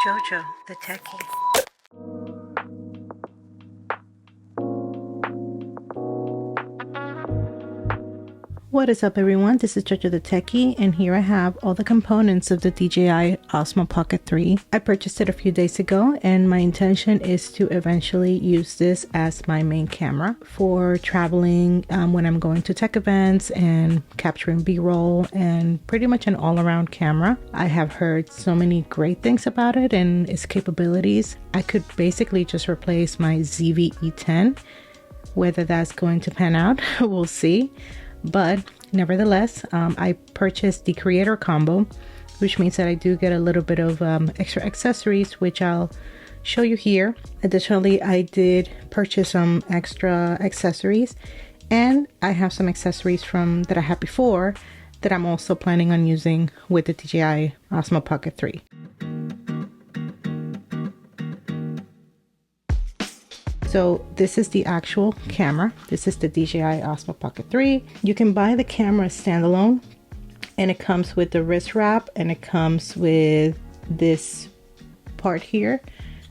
JoJo the Techie. What is up, everyone? This is JoJo the Techie, and here I have all the components of the DJI Osmo Pocket 3. I purchased it a few days ago, and my intention is to eventually use this as my main camera for traveling when I'm going to tech events and capturing B-roll, and pretty much an all-around camera. I have heard so many great things about it and its capabilities. I could basically just replace my ZV-E10. Whether that's going to pan out, we'll see. But nevertheless, I purchased the creator combo, which means that I do get a little bit of extra accessories, which I'll show you here. Additionally, I did purchase some extra accessories, and I have some accessories from that I had before that I'm also planning on using with the DJI Osmo Pocket 3. So this is the actual camera. This is the DJI Osmo Pocket 3. You can buy the camera standalone, and it comes with the wrist wrap, and it comes with this part here,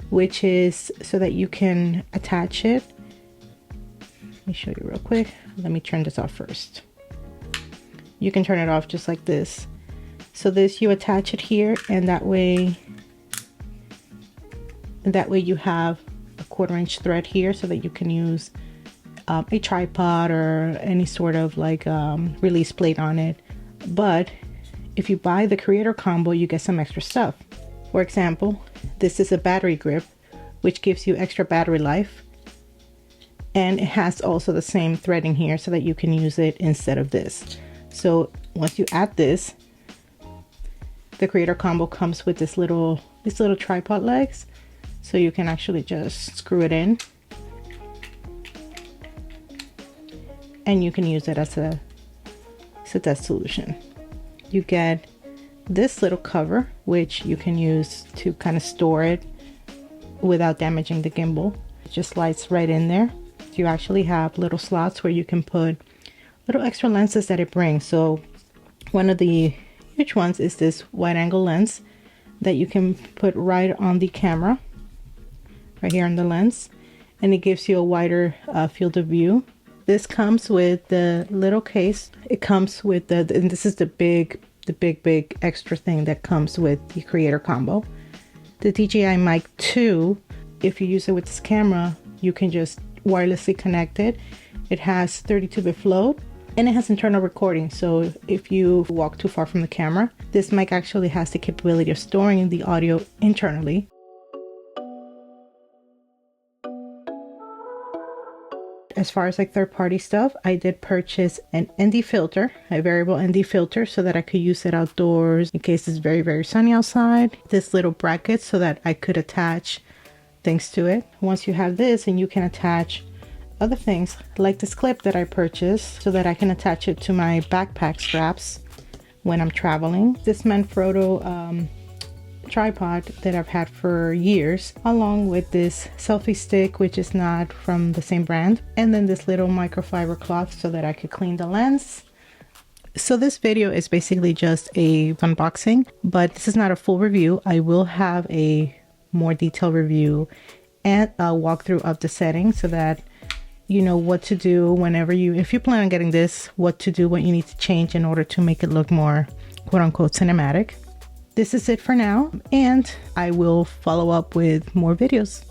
which is so that you can attach it. Let me show you real quick. Let me turn this off first. You can turn it off just like this. So this, you attach it here, and that way you have a 1/4-inch thread here so that you can use a tripod or any sort of like release plate on it. But if you buy the creator combo, you get some extra stuff. For example, this is a battery grip, which gives you extra battery life, and it has also the same threading here so that you can use it instead of this. So once you add this, the creator combo comes with these little tripod legs. So you can actually just screw it in, and you can use it as a desk solution. You get this little cover, which you can use to kind of store it without damaging the gimbal. It just slides right in there. You actually have little slots where you can put little extra lenses that it brings. So one of the huge ones is this wide angle lens that you can put right on the camera, right here on the lens, and it gives you a wider field of view. This comes with the little case. It comes with and this is the big extra thing that comes with the creator combo. The DJI Mic 2, if you use it with this camera, you can just wirelessly connect it. It has 32-bit float, and it has internal recording. So if you walk too far from the camera, this mic actually has the capability of storing the audio internally. As far as like third-party stuff, I did purchase an ND filter, a variable ND filter, so that I could use it outdoors in case it's very, very sunny outside. This little bracket so that I could attach things to it. Once you have this, and you can attach other things like this clip that I purchased so that I can attach it to my backpack straps when I'm traveling. This Manfrotto tripod that I've had for years, along with this selfie stick, which is not from the same brand, and then this little microfiber cloth so that I could clean the lens. So this video is basically just a unboxing, but this is not a full review. I will have a more detailed review and a walkthrough of the settings so that you know what to do whenever if you plan on getting this, what to do, what you need to change in order to make it look more quote-unquote cinematic. This is it for now, and I will follow up with more videos.